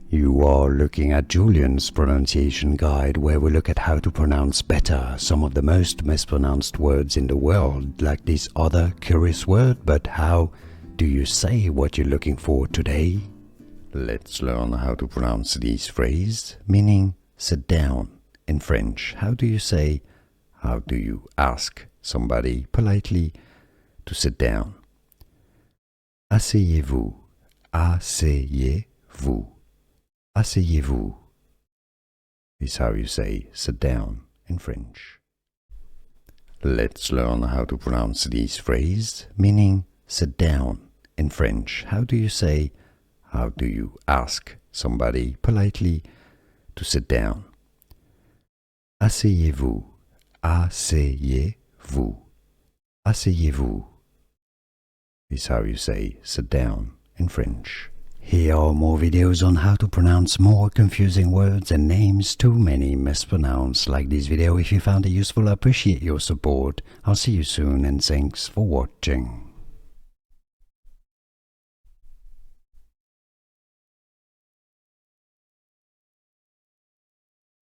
You are looking at Julian's pronunciation guide, where we look at how to pronounce better some of the most mispronounced words in the world, like this other curious word. But how do you say what you're looking for today? Let's learn how to pronounce this phrase, meaning sit down in French. How do you ask somebody politely to sit down? Asseyez-vous. Asseyez-vous. Asseyez-vous is how you say sit down in French. Let's learn how to pronounce this phrase, meaning sit down in French. How do you ask somebody politely to sit down? Asseyez-vous. Asseyez-vous. Asseyez-vous is how you say sit down in French. Here are more videos on how to pronounce more confusing words and names too many mispronounced. Like this video if you found it useful. I appreciate your support. I'll see you soon and thanks for watching.